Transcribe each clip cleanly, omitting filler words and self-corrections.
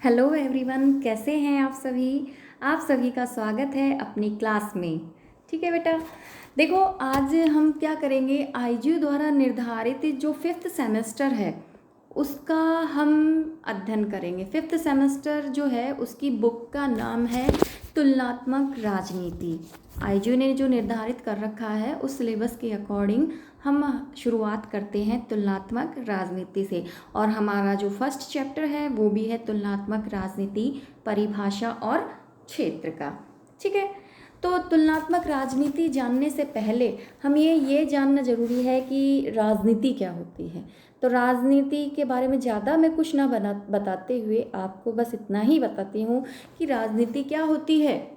Hello everyone, कैसे हैं आप सभी। आप सभी का स्वागत है अपनी क्लास में। ठीक है बेटा, देखो आज हम क्या करेंगे, आईजीयू द्वारा निर्धारित जो 5th सेमेस्टर है उसका हम अध्ययन करेंगे। 5th सेमेस्टर जो है उसकी बुक का नाम है तुलनात्मक राजनीति। आईजीयू ने जो निर्धारित कर रखा है उस सिलेबस के अकॉर्डिंग हम शुरुआत करते हैं तुलनात्मक राजनीति से। और हमारा जो फर्स्ट चैप्टर है वो भी है तुलनात्मक राजनीति, परिभाषा और क्षेत्र का। ठीक है, तो तुलनात्मक राजनीति जानने से पहले हम ये जानना जरूरी है कि राजनीति क्या होती है। तो राजनीति के बारे में ज़्यादा मैं कुछ ना बताते हुए आपको बस इतना ही बताती हूँ कि राजनीति क्या होती है।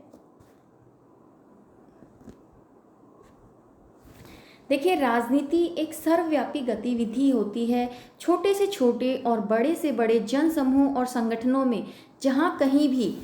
देखिए, राजनीति एक सर्वव्यापी गतिविधि होती है। छोटे से छोटे और बड़े से बड़े जनसमूह और संगठनों में जहाँ कहीं भी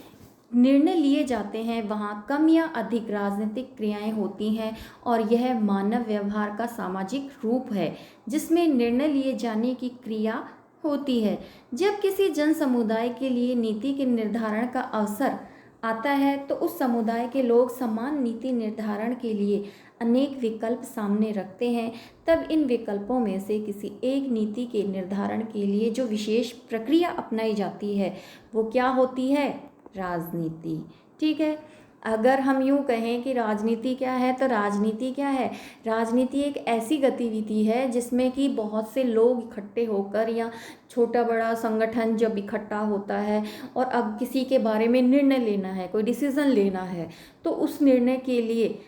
निर्णय लिए जाते हैं वहाँ कम या अधिक राजनीतिक क्रियाएं होती हैं और यह मानव व्यवहार का सामाजिक रूप है जिसमें निर्णय लिए जाने की क्रिया होती है। जब किसी जन समुदाय के लिए नीति के निर्धारण का अवसर आता है तो उस समुदाय के लोग समान नीति निर्धारण के लिए अनेक विकल्प सामने रखते हैं। तब इन विकल्पों में से किसी एक नीति के निर्धारण के लिए जो विशेष प्रक्रिया अपनाई जाती है वो क्या होती है, राजनीति। ठीक है, अगर हम यूँ कहें कि राजनीति क्या है तो राजनीति क्या है, राजनीति एक ऐसी गतिविधि है जिसमें कि बहुत से लोग इकट्ठे होकर या छोटा बड़ा संगठन जब इकट्ठा होता है और अब किसी के बारे में निर्णय लेना है, कोई डिसीज़न लेना है, तो उस निर्णय के लिए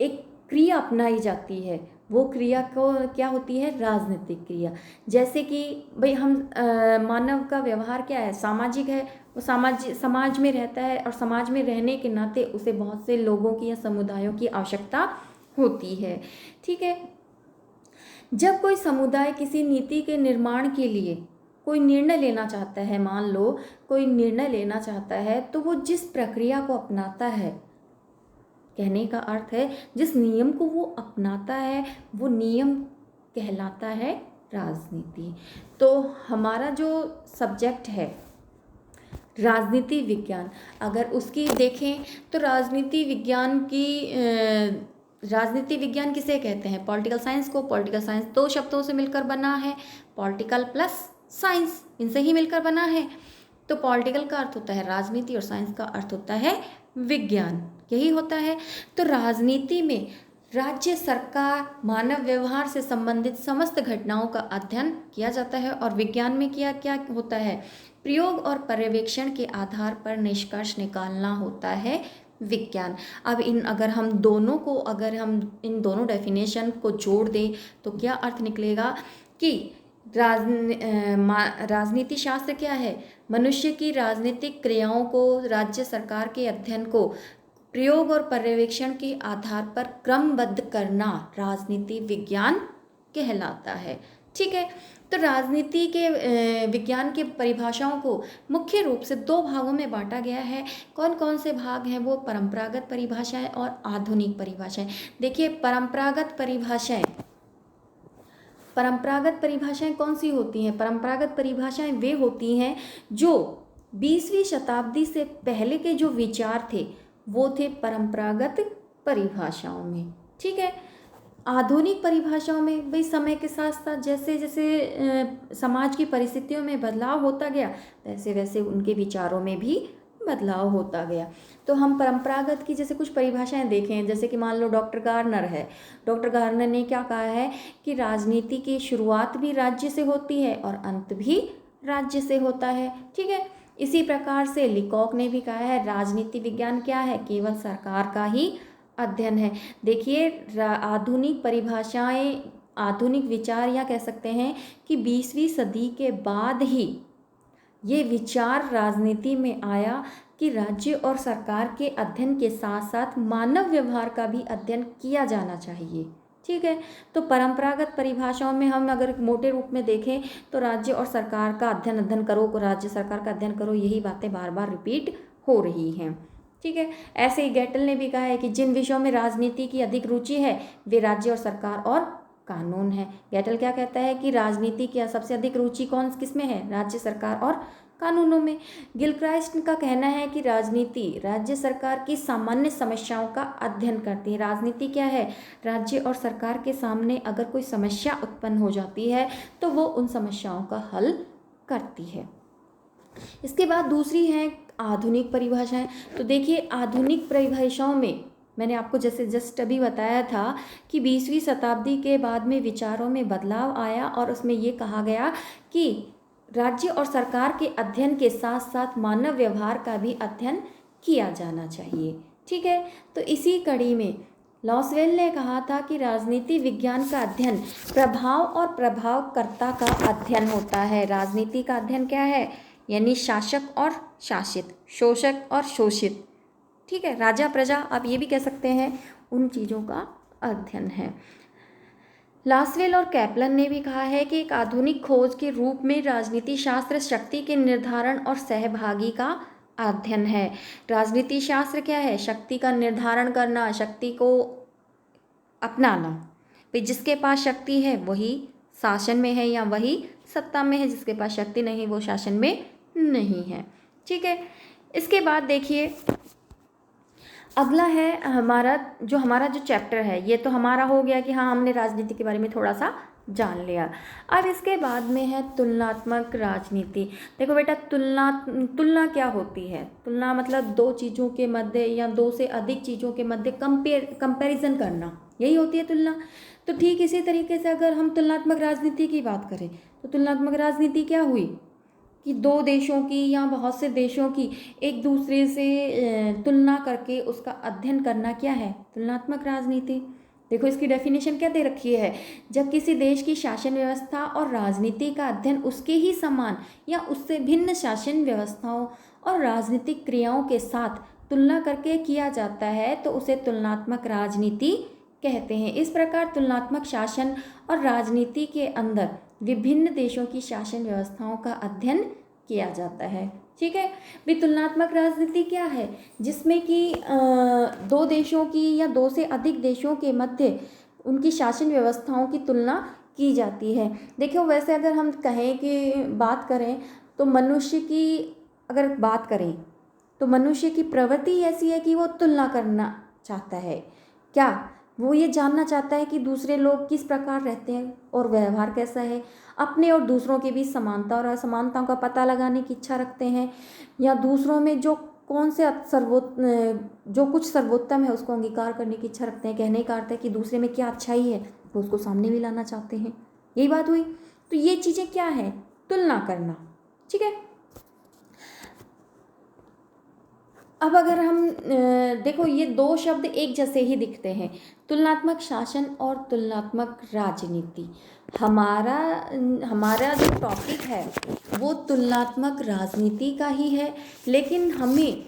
एक क्रिया अपनाई जाती है। वो क्रिया को क्या होती है, राजनीतिक क्रिया। जैसे कि भाई हम मानव का व्यवहार क्या है, सामाजिक है। वो समाज में रहता है और समाज में रहने के नाते उसे बहुत से लोगों की या समुदायों की आवश्यकता होती है। ठीक है, जब कोई समुदाय किसी नीति के निर्माण के लिए कोई निर्णय लेना चाहता है, मान लो कोई निर्णय लेना चाहता है, तो वो जिस प्रक्रिया को अपनाता है, कहने का अर्थ है जिस नियम को वो अपनाता है वो नियम कहलाता है राजनीति। तो हमारा जो सब्जेक्ट है राजनीति विज्ञान, अगर उसकी देखें तो राजनीति विज्ञान किसे कहते हैं, पॉलिटिकल साइंस को। पॉलिटिकल साइंस दो शब्दों से मिलकर बना है, पॉलिटिकल प्लस साइंस, इनसे ही मिलकर बना है। तो पॉलिटिकल का अर्थ होता है राजनीति और साइंस का अर्थ होता है विज्ञान, यही होता है। तो राजनीति में राज्य सरकार मानव व्यवहार से संबंधित समस्त घटनाओं का अध्ययन किया जाता है और विज्ञान में क्या क्या होता है, प्रयोग और पर्यवेक्षण के आधार पर निष्कर्ष निकालना होता है विज्ञान। अब अगर हम इन दोनों डेफिनेशन को जोड़ दें तो क्या अर्थ निकलेगा कि राजनीति शास्त्र क्या है, मनुष्य की राजनीतिक क्रियाओं को, राज्य सरकार के अध्ययन को प्रयोग और पर्यवेक्षण के आधार पर क्रमबद्ध करना राजनीति विज्ञान कहलाता है। ठीक है, तो राजनीति के विज्ञान के परिभाषाओं को मुख्य रूप से दो भागों में बांटा गया है। कौन कौन से भाग हैं वो, परंपरागत परिभाषाएं और आधुनिक परिभाषाएं। देखिए, परंपरागत परिभाषाएं कौन सी होती हैं, परंपरागत परिभाषाएं वे होती हैं जो 20वीं शताब्दी से पहले के जो विचार थे वो थे परंपरागत परिभाषाओं में। ठीक है, आधुनिक परिभाषाओं में भाई समय के साथ साथ जैसे जैसे समाज की परिस्थितियों में बदलाव होता गया वैसे वैसे उनके विचारों में भी बदलाव होता गया। तो हम परंपरागत की जैसे कुछ परिभाषाएं देखें, जैसे कि मान लो डॉक्टर गार्नर है। डॉक्टर गार्नर ने क्या कहा है कि राजनीति की शुरुआत भी राज्य से होती है और अंत भी राज्य से होता है। ठीक है, इसी प्रकार से लिकॉक ने भी कहा है राजनीति विज्ञान क्या है, केवल सरकार का ही अध्ययन है। देखिए, आधुनिक परिभाषाएं, आधुनिक विचार या कह सकते हैं कि 20वीं सदी के बाद ही ये विचार राजनीति में आया कि राज्य और सरकार के अध्ययन के साथ साथ मानव व्यवहार का भी अध्ययन किया जाना चाहिए। ठीक है, तो परंपरागत परिभाषाओं में हम अगर मोटे रूप में देखें तो राज्य और सरकार का अध्ययन करो, राज्य सरकार का अध्ययन करो, यही बातें बार बार रिपीट हो रही हैं। ठीक है, ऐसे ही गेटल ने भी कहा है कि जिन विषयों में राजनीति की अधिक रुचि है वे राज्य और सरकार और कानून है। गेटल क्या कहता है कि राजनीति की सबसे अधिक रुचि किस में है, राज्य सरकार और कानूनों में। गिलक्राइस्ट का कहना है कि राजनीति राज्य सरकार की सामान्य समस्याओं का अध्ययन करती है। राजनीति क्या है? राज्य और सरकार के सामने अगर कोई समस्या उत्पन्न हो जाती है तो वो उन समस्याओं का हल करती है। इसके बाद दूसरी है आधुनिक परिभाषाएं। तो देखिए, आधुनिक परिभाषाओं में मैंने आपको जैसे जस्ट अभी बताया था कि 20वीं शताब्दी के बाद में विचारों में बदलाव आया और उसमें ये कहा गया कि राज्य और सरकार के अध्ययन के साथ साथ मानव व्यवहार का भी अध्ययन किया जाना चाहिए। ठीक है, तो इसी कड़ी में लॉसवेल ने कहा था कि राजनीति विज्ञान का अध्ययन प्रभाव और प्रभावकर्ता का अध्ययन होता है। राजनीति का अध्ययन क्या है? यानी शासक और शासित, शोषक और शोषित, ठीक है, राजा प्रजा, आप ये भी कह सकते हैं, उन चीज़ों का अध्ययन है। लासवेल और कैप्लन ने भी कहा है कि एक आधुनिक खोज के रूप में राजनीति शास्त्र शक्ति के निर्धारण और सहभागी का अध्ययन है। राजनीति शास्त्र क्या है? शक्ति का निर्धारण करना, शक्ति को अपनाना। भाई जिसके पास शक्ति है वही शासन में है या वही सत्ता में है, जिसके पास शक्ति नहीं वो शासन में नहीं है। ठीक है, इसके बाद देखिए अगला है हमारा जो चैप्टर है, ये तो हमारा हो गया कि हाँ हमने राजनीति के बारे में थोड़ा सा जान लिया। अब इसके बाद में है तुलनात्मक राजनीति। देखो बेटा, तुलना क्या होती है? तुलना मतलब दो चीज़ों के मध्य या दो से अधिक चीज़ों के मध्य कंपैरिजन करना, यही होती है तुलना। तो ठीक इसी तरीके से अगर हम तुलनात्मक राजनीति की बात करें तो तुलनात्मक राजनीति क्या हुई कि दो देशों की या बहुत से देशों की एक दूसरे से तुलना करके उसका अध्ययन करना क्या है? तुलनात्मक राजनीति। देखो इसकी डेफिनेशन क्या दे रखी है? जब किसी देश की शासन व्यवस्था और राजनीति का अध्ययन उसके ही समान या उससे भिन्न शासन व्यवस्थाओं और राजनीतिक क्रियाओं के साथ तुलना करके किया जाता है तो उसे तुलनात्मक राजनीति कहते हैं। इस प्रकार तुलनात्मक शासन और राजनीति के अंदर विभिन्न देशों की शासन व्यवस्थाओं का अध्ययन किया जाता है। ठीक है, भी तुलनात्मक राजनीति क्या है? जिसमें कि दो देशों की या दो से अधिक देशों के मध्य उनकी शासन व्यवस्थाओं की तुलना की जाती है। देखो वैसे अगर हम कहें कि बात करें तो मनुष्य की अगर बात करें तो मनुष्य की प्रवृत्ति ऐसी है कि वो तुलना करना चाहता है। क्या वो ये जानना चाहता है कि दूसरे लोग किस प्रकार रहते हैं और व्यवहार कैसा है, अपने और दूसरों के बीच समानता और असमानताओं का पता लगाने की इच्छा रखते हैं, या दूसरों में जो कौन से जो कुछ सर्वोत्तम है उसको अंगीकार करने की इच्छा रखते हैं। कहने का अर्थ है कि दूसरे में क्या अच्छाई है वो उसको सामने भी लाना चाहते हैं। यही बात हुई। तो ये चीज़ें क्या है? तुलना करना। ठीक है, अब अगर हम देखो ये दो शब्द एक जैसे ही दिखते हैं, तुलनात्मक शासन और तुलनात्मक राजनीति। हमारा जो टॉपिक है वो तुलनात्मक राजनीति का ही है, लेकिन हमें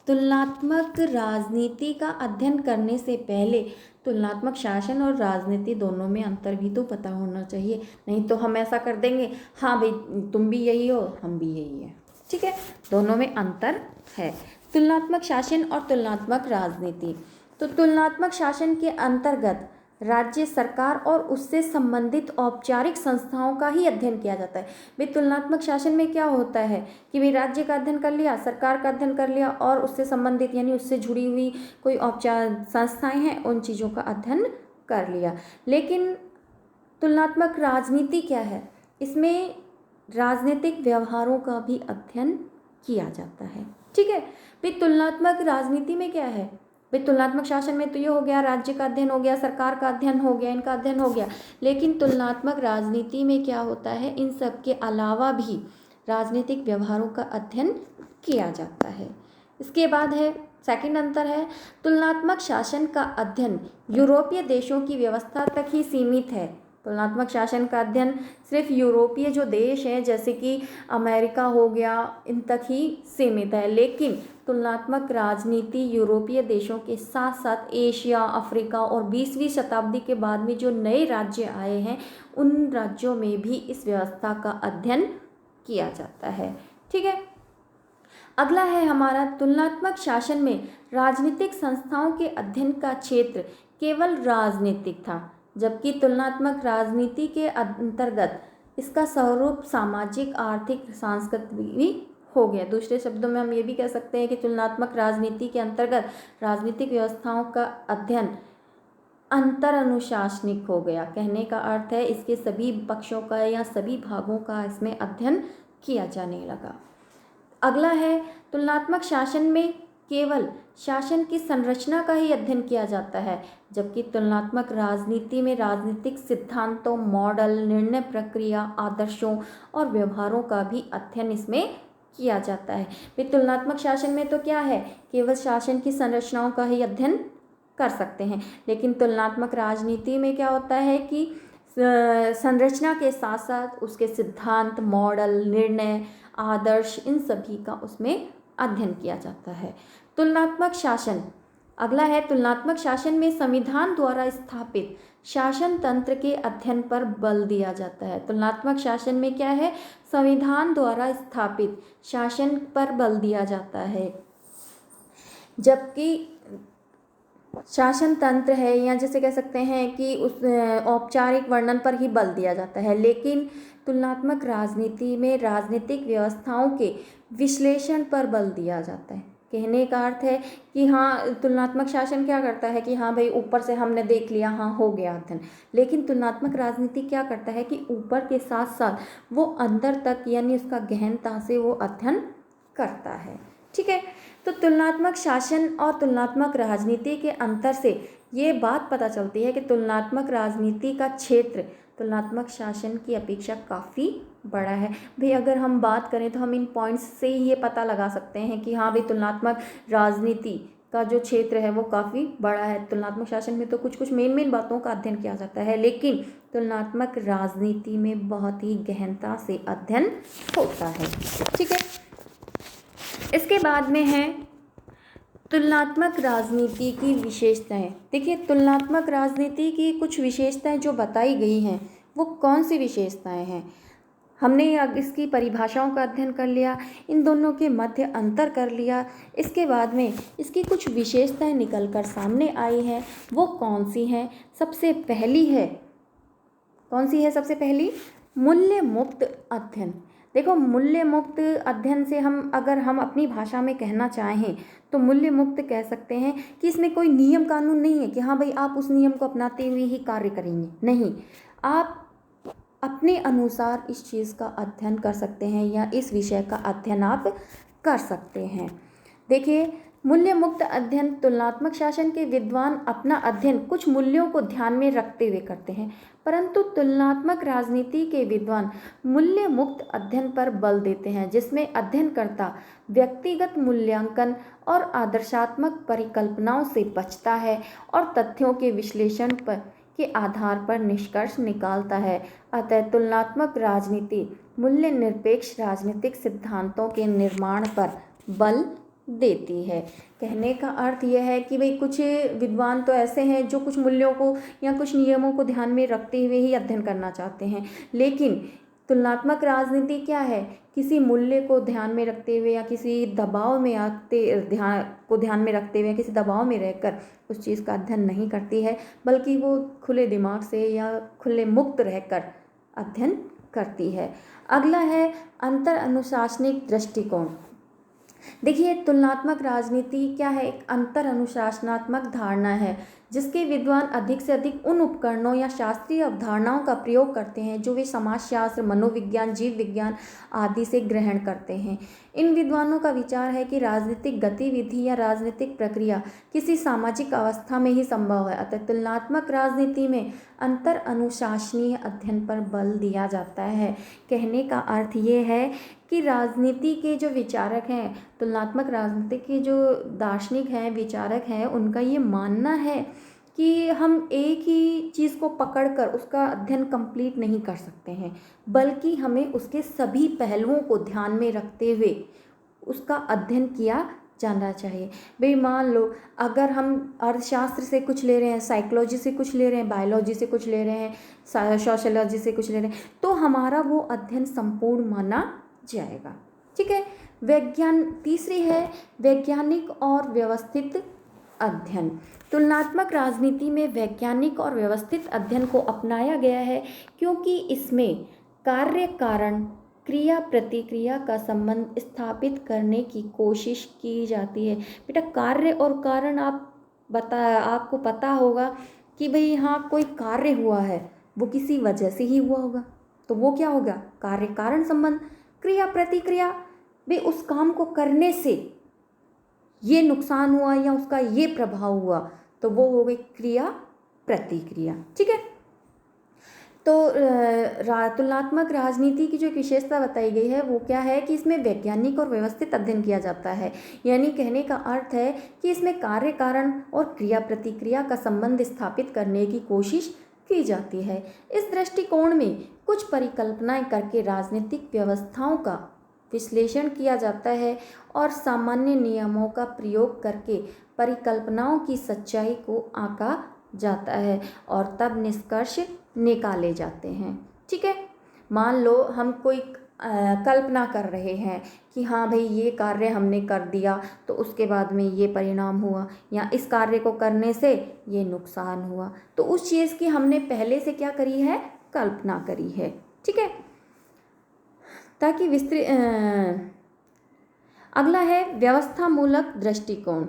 तुलनात्मक राजनीति का अध्ययन करने से पहले तुलनात्मक शासन और राजनीति दोनों में अंतर भी तो पता होना चाहिए। नहीं तो हम ऐसा कर देंगे, हाँ भाई तुम भी यही हो हम भी यही है। ठीक है, दोनों में अंतर है। तुलनात्मक शासन और तुलनात्मक राजनीति। तो तुलनात्मक शासन के अंतर्गत राज्य सरकार और उससे संबंधित औपचारिक संस्थाओं का ही अध्ययन किया जाता है। भाई तुलनात्मक शासन में क्या होता है कि भाई राज्य का अध्ययन कर लिया, सरकार का अध्ययन कर लिया और उससे संबंधित यानी उससे जुड़ी हुई कोई औपचारिक संस्थाएं हैं उन चीज़ों का अध्ययन कर लिया। लेकिन तुलनात्मक राजनीति क्या है? इसमें राजनीतिक व्यवहारों का भी अध्ययन किया जाता है। ठीक है, भाई तुलनात्मक राजनीति में क्या है? भाई तुलनात्मक शासन में तो ये हो गया, राज्य का अध्ययन हो गया, सरकार का अध्ययन हो गया, इनका अध्ययन हो गया। लेकिन तुलनात्मक राजनीति में क्या होता है? इन सब के अलावा भी राजनीतिक व्यवहारों का अध्ययन किया जाता है। इसके बाद है सेकंड अंतर है, तुलनात्मक शासन का अध्ययन यूरोपीय देशों की व्यवस्था तक ही सीमित है। तुलनात्मक शासन का अध्ययन सिर्फ यूरोपीय जो देश हैं जैसे कि अमेरिका हो गया इन तक ही सीमित है। लेकिन तुलनात्मक राजनीति यूरोपीय देशों के साथ साथ एशिया, अफ्रीका और 20वीं शताब्दी के बाद में जो नए राज्य आए हैं उन राज्यों में भी इस व्यवस्था का अध्ययन किया जाता है। ठीक है, अगला है हमारा तुलनात्मक शासन में राजनीतिक संस्थाओं के अध्ययन का क्षेत्र केवल राजनीतिक था, जबकि तुलनात्मक राजनीति के अंतर्गत इसका स्वरूप सामाजिक, आर्थिक, सांस्कृतिक भी हो गया। दूसरे शब्दों में हम ये भी कह सकते हैं कि तुलनात्मक राजनीति के अंतर्गत राजनीतिक व्यवस्थाओं का अध्ययन अंतर अनुशासनिक हो गया। कहने का अर्थ है इसके सभी पक्षों का या सभी भागों का इसमें अध्ययन किया जाने लगा। अगला है तुलनात्मक शासन में केवल शासन की संरचना का ही अध्ययन किया जाता है, जबकि तुलनात्मक राजनीति में राजनीतिक सिद्धांतों, मॉडल, निर्णय प्रक्रिया, आदर्शों और व्यवहारों का भी अध्ययन इसमें किया जाता है। फिर तुलनात्मक शासन में तो क्या है, केवल शासन की संरचनाओं का ही अध्ययन कर सकते हैं, लेकिन तुलनात्मक राजनीति में क्या होता है कि संरचना के साथ साथ उसके सिद्धांत, मॉडल, निर्णय, आदर्श, इन सभी का उसमें अध्ययन किया जाता है। तुलनात्मक शासन, अगला है तुलनात्मक शासन में संविधान द्वारा स्थापित शासन तंत्र के अध्ययन पर बल दिया जाता है। तुलनात्मक शासन में क्या है, संविधान द्वारा स्थापित शासन पर बल दिया जाता है, जबकि शासन तंत्र है या जैसे कह सकते हैं कि उस औपचारिक वर्णन पर ही बल दिया जाता है। लेकिन तुलनात्मक राजनीति में राजनीतिक व्यवस्थाओं के विश्लेषण पर बल दिया जाता है। कहने का अर्थ है कि हाँ, तुलनात्मक शासन क्या करता है कि हाँ भाई ऊपर से हमने देख लिया, हाँ हो गया अध्ययन, लेकिन तुलनात्मक राजनीति क्या करता है कि ऊपर के साथ साथ वो अंदर तक यानी उसका गहनता से वो अध्ययन करता है। ठीक है, तो तुलनात्मक शासन और तुलनात्मक राजनीति के अंतर से ये बात पता चलती है कि तुलनात्मक राजनीति का क्षेत्र तुलनात्मक शासन की अपेक्षा काफ़ी बड़ा है। भाई अगर हम बात करें तो हम इन पॉइंट्स से ही ये पता लगा सकते हैं कि हाँ भाई तुलनात्मक राजनीति का जो क्षेत्र है वो काफ़ी बड़ा है। तुलनात्मक शासन में तो कुछ कुछ मेन बातों का अध्ययन किया जाता है, लेकिन तुलनात्मक राजनीति में बहुत ही गहनता से अध्ययन होता है। ठीक है, इसके बाद में है तुलनात्मक राजनीति की विशेषताएं। देखिए, तुलनात्मक राजनीति की कुछ विशेषताएं जो बताई गई हैं वो कौन सी विशेषताएं हैं। हमने इसकी परिभाषाओं का अध्ययन कर लिया, इन दोनों के मध्य अंतर कर लिया, इसके बाद में इसकी कुछ विशेषताएं निकल कर सामने आई हैं। वो कौन सी हैं? सबसे पहली है, कौन सी है सबसे पहली? मूल्य मुक्त अध्ययन। देखो, मूल्य मुक्त अध्ययन से अगर हम अपनी भाषा में कहना चाहें तो मूल्य मुक्त कह सकते हैं कि इसमें कोई नियम कानून नहीं है कि हाँ भाई आप उस नियम को अपनाते हुए ही कार्य करेंगे। नहीं, आप अपने अनुसार इस चीज़ का अध्ययन कर सकते हैं या इस विषय का अध्ययन आप कर सकते हैं। देखिए, मूल्य मुक्त अध्ययन, तुलनात्मक शासन के विद्वान अपना अध्ययन कुछ मूल्यों को ध्यान में रखते हुए करते हैं, परंतु तुलनात्मक राजनीति के विद्वान मूल्य मुक्त अध्ययन पर बल देते हैं, जिसमें अध्ययनकर्ता व्यक्तिगत मूल्यांकन और आदर्शात्मक परिकल्पनाओं से बचता है और तथ्यों के विश्लेषण के आधार पर निष्कर्ष निकालता है। अतः तुलनात्मक राजनीति मूल्य निरपेक्ष राजनीतिक सिद्धांतों के निर्माण पर बल देती है। कहने का अर्थ यह है कि भाई कुछ विद्वान तो ऐसे हैं जो कुछ मूल्यों को या कुछ नियमों को ध्यान में रखते हुए ही अध्ययन करना चाहते हैं, लेकिन तुलनात्मक राजनीति क्या है, किसी मूल्य को ध्यान में रखते हुए या किसी दबाव में ध्यान में रखते हुए किसी दबाव में रहकर उस चीज़ का अध्ययन नहीं करती है, बल्कि वो खुले दिमाग से या खुले मुक्त रहकर अध्ययन करती है। अगला है अंतर अनुशासनिक दृष्टिकोण। देखिए, तुलनात्मक राजनीति क्या है, एक अंतर अनुशासनात्मक धारणा है जिसके विद्वान अधिक से अधिक उन उपकरणों या शास्त्रीय अवधारणाओं का प्रयोग करते हैं जो वे समाजशास्त्र, मनोविज्ञान, जीव विज्ञान आदि से ग्रहण करते हैं। इन विद्वानों का विचार है कि राजनीतिक गतिविधि या राजनीतिक प्रक्रिया किसी सामाजिक अवस्था में ही संभव है। अतः तुलनात्मक राजनीति में अंतर अनुशासनीय अध्ययन पर बल दिया जाता है। कहने का अर्थ ये है कि राजनीति के जो विचारक हैं, तुलनात्मक राजनीति के जो दार्शनिक हैं, विचारक हैं, उनका ये मानना है कि हम एक ही चीज़ को पकड़कर उसका अध्ययन कंप्लीट नहीं कर सकते हैं, बल्कि हमें उसके सभी पहलुओं को ध्यान में रखते हुए उसका अध्ययन किया जाना चाहिए। भाई मान लो अगर हम अर्थशास्त्र से कुछ ले रहे हैं, साइकोलॉजी से कुछ ले रहे हैं, बायोलॉजी से कुछ ले रहे हैं, सोशियोलॉजी से कुछ ले रहे हैं, तो हमारा वो अध्ययन संपूर्ण माना जाएगा। ठीक है, तीसरी है वैज्ञानिक और व्यवस्थित अध्ययन। तुलनात्मक राजनीति में वैज्ञानिक और व्यवस्थित अध्ययन को अपनाया गया है क्योंकि इसमें कार्य कारण क्रिया प्रतिक्रिया का संबंध स्थापित करने की कोशिश की जाती है। बेटा कार्य और कारण आपको पता होगा कि भाई हाँ कोई कार्य हुआ है, वो किसी वजह से ही हुआ होगा, तो वो क्या होगा, कार्य कारण संबंध। क्रिया प्रतिक्रिया, भाई उस काम को करने से ये नुकसान हुआ या उसका ये प्रभाव हुआ, तो वो हो गई क्रिया प्रतिक्रिया। ठीक है, तो तुलनात्मक राजनीति की जो विशेषता बताई गई है वो क्या है कि इसमें वैज्ञानिक और व्यवस्थित अध्ययन किया जाता है। यानी कहने का अर्थ है कि इसमें कार्य कारण और क्रिया प्रतिक्रिया का संबंध स्थापित करने की कोशिश की जाती है। इस दृष्टिकोण में कुछ परिकल्पनाएं करके राजनीतिक व्यवस्थाओं का विश्लेषण किया जाता है और सामान्य नियमों का प्रयोग करके परिकल्पनाओं की सच्चाई को आंका जाता है और तब निष्कर्ष निकाले जाते हैं। ठीक है, मान लो हम कोई कल्पना कर रहे हैं कि हाँ भाई ये कार्य हमने कर दिया तो उसके बाद में ये परिणाम हुआ, या इस कार्य को करने से ये नुकसान हुआ, तो उस चीज़ की हमने पहले से क्या करी है, कल्पना करी है। ठीक है, ताकि अगला है व्यवस्थामूलक दृष्टिकोण।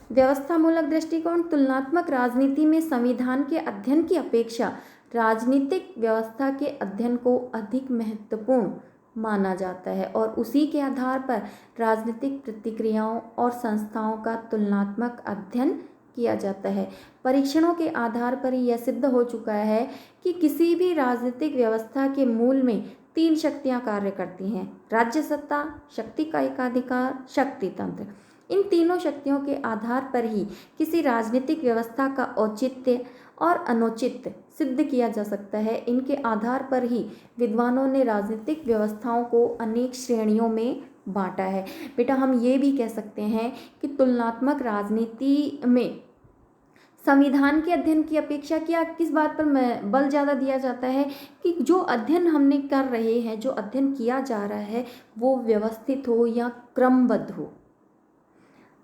व्यवस्थामूलक दृष्टिकोण तुलनात्मक राजनीति में संविधान के अध्ययन की अपेक्षा राजनीतिक व्यवस्था के अध्ययन को अधिक महत्वपूर्ण माना जाता है और उसी के आधार पर राजनीतिक प्रतिक्रियाओं और संस्थाओं का तुलनात्मक अध्ययन किया जाता है। परीक्षणों के आधार पर यह सिद्ध हो चुका है कि किसी भी राजनीतिक व्यवस्था के मूल में 3 शक्तियां कार्य करती हैं: राज्य सत्ता, शक्ति का एकाधिकार, शक्ति तंत्र। इन तीनों शक्तियों के आधार पर ही किसी राजनीतिक व्यवस्था का औचित्य और अनुचित्य सिद्ध किया जा सकता है। इनके आधार पर ही विद्वानों ने राजनीतिक व्यवस्थाओं को अनेक श्रेणियों में बांटा है। बेटा हम ये भी कह सकते हैं कि तुलनात्मक राजनीति में संविधान के अध्ययन की अपेक्षा किस बात पर बल ज़्यादा दिया जाता है कि जो अध्ययन हमने कर रहे हैं, जो अध्ययन किया जा रहा है वो व्यवस्थित हो या क्रमबद्ध हो।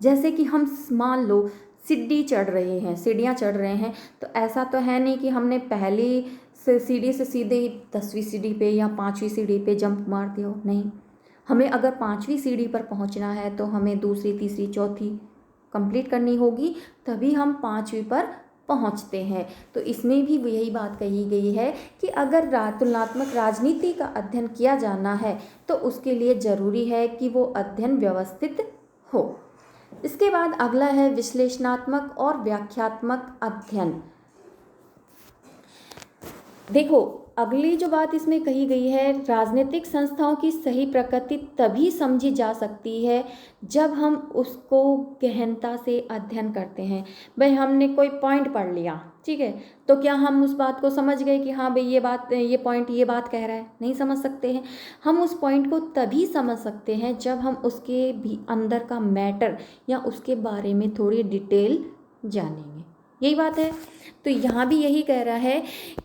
जैसे कि हम मान लो सीढ़ियाँ चढ़ रहे हैं, तो ऐसा तो है नहीं कि हमने पहली सीढ़ी से सीधे 10वीं सीढ़ी पे या 5वीं सीढ़ी पे जंप मार दिया हो। नहीं, हमें अगर 5वीं सीढ़ी पर पहुंचना है तो हमें दूसरी, तीसरी, चौथी कंप्लीट करनी होगी, तभी हम 5वीं पर पहुंचते हैं। तो इसमें भी यही बात कही गई है कि अगर तुलनात्मक राजनीति का अध्ययन किया जाना है तो उसके लिए ज़रूरी है कि वो अध्ययन व्यवस्थित हो। इसके बाद अगला है विश्लेषणात्मक और व्याख्यात्मक अध्ययन। देखो अगली जो बात इसमें कही गई है, राजनीतिक संस्थाओं की सही प्रकृति तभी समझी जा सकती है जब हम उसको गहनता से अध्ययन करते हैं। भाई हमने कोई पॉइंट पढ़ लिया, ठीक है, तो क्या हम उस बात को समझ गए कि हाँ भाई ये बात कह रहा है? नहीं समझ सकते हैं। हम उस पॉइंट को तभी समझ सकते हैं जब हम उसके भी अंदर का मैटर या उसके बारे में थोड़ी डिटेल जानेंगे। यही बात है। तो यहाँ भी यही कह रहा है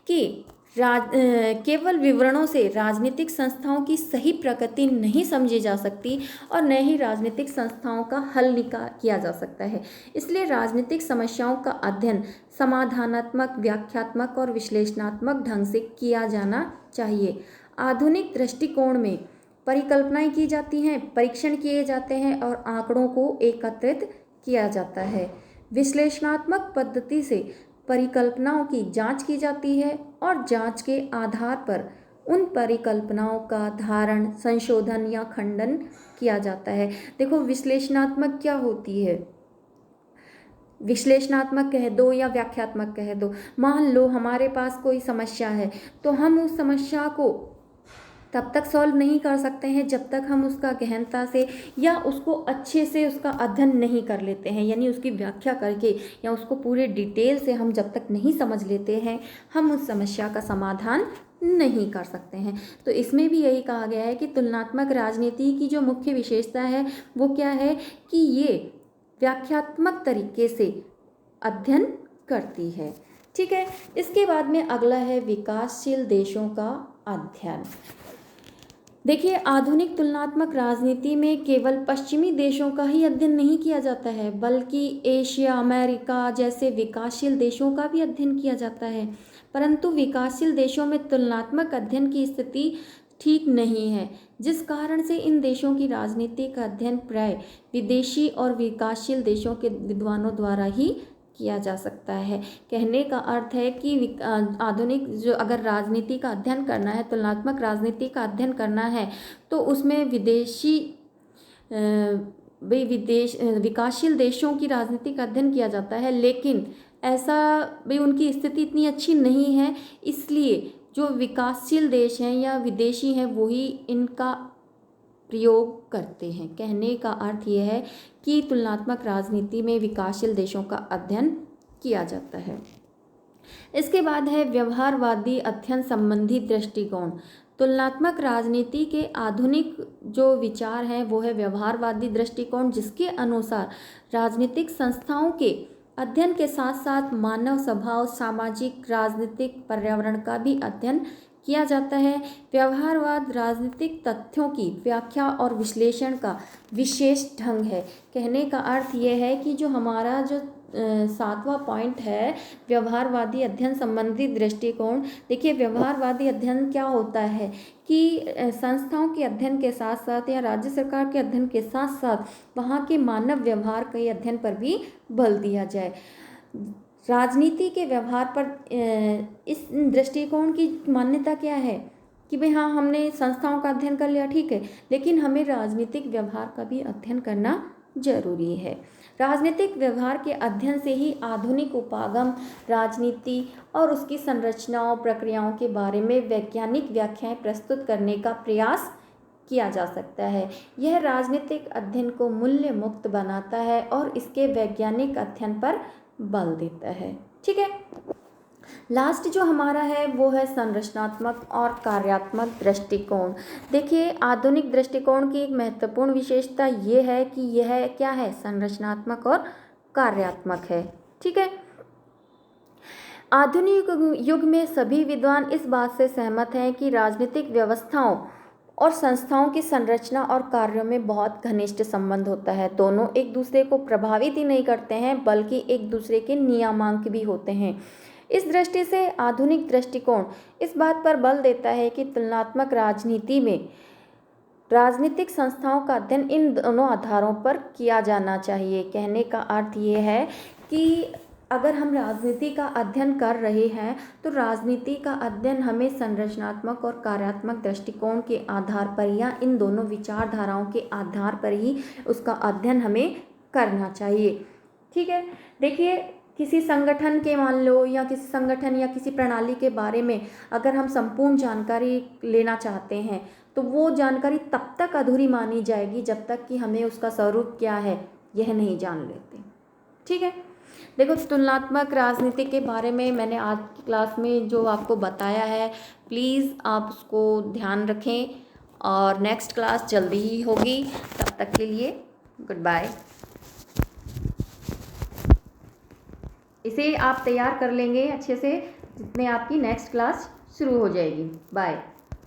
कि केवल विवरणों से राजनीतिक संस्थाओं की सही प्रकृति नहीं समझी जा सकती और न ही राजनीतिक संस्थाओं का हल किया जा सकता है। इसलिए राजनीतिक समस्याओं का अध्ययन समाधानात्मक, व्याख्यात्मक और विश्लेषणात्मक ढंग से किया जाना चाहिए। आधुनिक दृष्टिकोण में परिकल्पनाएं की जाती हैं, परीक्षण किए जाते हैं और आंकड़ों को एकत्रित किया जाता है। विश्लेषणात्मक पद्धति से परिकल्पनाओं की जांच की जाती है और जांच के आधार पर उन परिकल्पनाओं का धारण, संशोधन या खंडन किया जाता है। देखो विश्लेषणात्मक क्या होती है, विश्लेषणात्मक कह दो या व्याख्यात्मक कह दो। मान लो हमारे पास कोई समस्या है तो हम उस समस्या को तब तक सॉल्व नहीं कर सकते हैं जब तक हम उसका गहनता से या उसको अच्छे से उसका अध्ययन नहीं कर लेते हैं, यानी उसकी व्याख्या करके या उसको पूरे डिटेल से हम जब तक नहीं समझ लेते हैं हम उस समस्या का समाधान नहीं कर सकते हैं। तो इसमें भी यही कहा गया है कि तुलनात्मक राजनीति की जो मुख्य विशेषता है वो क्या है कि ये व्याख्यात्मक तरीके से अध्ययन करती है। ठीक है, इसके बाद में अगला है विकासशील देशों का अध्ययन। देखिए आधुनिक तुलनात्मक राजनीति में केवल पश्चिमी देशों का ही अध्ययन नहीं किया जाता है बल्कि एशिया, अमेरिका जैसे विकासशील देशों का भी अध्ययन किया जाता है। परंतु विकासशील देशों में तुलनात्मक अध्ययन की स्थिति ठीक नहीं है, जिस कारण से इन देशों की राजनीति का अध्ययन प्राय विदेशी और विकासशील देशों के विद्वानों द्वारा ही किया जा सकता है। कहने का अर्थ है कि आधुनिक जो अगर राजनीति का अध्ययन करना है, तुलनात्मक राजनीति का अध्ययन करना है, तो उसमें विकासशील देशों की राजनीति का अध्ययन किया जाता है, लेकिन ऐसा भी उनकी स्थिति इतनी अच्छी नहीं है, इसलिए जो विकासशील देश हैं या विदेशी हैं वही इनका प्रयोग करते हैं। कहने का अर्थ यह है कि तुलनात्मक राजनीति में विकासशील देशों का अध्ययन किया जाता है। इसके बाद है व्यवहारवादी अध्ययन संबंधी दृष्टिकोण। तुलनात्मक राजनीति के आधुनिक जो विचार हैं वो है व्यवहारवादी दृष्टिकोण, जिसके अनुसार राजनीतिक संस्थाओं के अध्ययन के साथ साथ मानव स्वभाव, सामाजिक, राजनीतिक पर्यावरण का भी अध्ययन किया जाता है। व्यवहारवाद राजनीतिक तथ्यों की व्याख्या और विश्लेषण का विशेष ढंग है। कहने का अर्थ यह है कि जो हमारा जो 7वां पॉइंट है व्यवहारवादी अध्ययन संबंधी दृष्टिकोण। देखिए, व्यवहारवादी अध्ययन क्या होता है कि संस्थाओं के अध्ययन के साथ साथ या राज्य सरकार के अध्ययन के साथ साथ वहाँ के मानव व्यवहार के अध्ययन पर भी बल दिया जाए। राजनीति के व्यवहार पर इस दृष्टिकोण की मान्यता क्या है कि भाई हाँ, हमने संस्थाओं का अध्ययन कर लिया, ठीक है, लेकिन हमें राजनीतिक व्यवहार का भी अध्ययन करना जरूरी है। राजनीतिक व्यवहार के अध्ययन से ही आधुनिक उपागम राजनीति और उसकी संरचनाओं, प्रक्रियाओं के बारे में वैज्ञानिक व्याख्याएं प्रस्तुत करने का प्रयास किया जा सकता है। यह राजनीतिक अध्ययन को मूल्य मुक्त बनाता है और इसके वैज्ञानिक अध्ययन पर बल देता है। ठीक है, लास्ट जो हमारा है वो है संरचनात्मक और कार्यात्मक दृष्टिकोण। देखिए, आधुनिक दृष्टिकोण की एक महत्वपूर्ण विशेषता ये है कि यह क्या है, संरचनात्मक और कार्यात्मक है। ठीक है, आधुनिक युग में सभी विद्वान इस बात से सहमत हैं कि राजनीतिक व्यवस्थाओं और संस्थाओं की संरचना और कार्यों में बहुत घनिष्ठ संबंध होता है। दोनों एक दूसरे को प्रभावित ही नहीं करते हैं, बल्कि एक दूसरे के नियामक भी होते हैं। इस दृष्टि से आधुनिक दृष्टिकोण इस बात पर बल देता है कि तुलनात्मक राजनीति में राजनीतिक संस्थाओं का अध्ययन इन दोनों आधारों पर किया जाना चाहिए। कहने का अर्थ ये है कि अगर हम राजनीति का अध्ययन कर रहे हैं तो राजनीति का अध्ययन हमें संरचनात्मक और कार्यात्मक दृष्टिकोण के आधार पर या इन दोनों विचारधाराओं के आधार पर ही उसका अध्ययन हमें करना चाहिए। ठीक है, देखिए, किसी संगठन के मान लो या किसी संगठन या किसी प्रणाली के बारे में अगर हम संपूर्ण जानकारी लेना चाहते हैं तो वो जानकारी तब तक अधूरी मानी जाएगी जब तक कि हमें उसका स्वरूप क्या है यह नहीं जान लेते। ठीक है, देखो, तुलनात्मक राजनीति के बारे में मैंने आज की क्लास में जो आपको बताया है, प्लीज़ आप उसको ध्यान रखें और नेक्स्ट क्लास जल्दी ही होगी। तब तक के लिए गुड बाय। इसे आप तैयार कर लेंगे अच्छे से जितने आपकी नेक्स्ट क्लास शुरू हो जाएगी। बाय।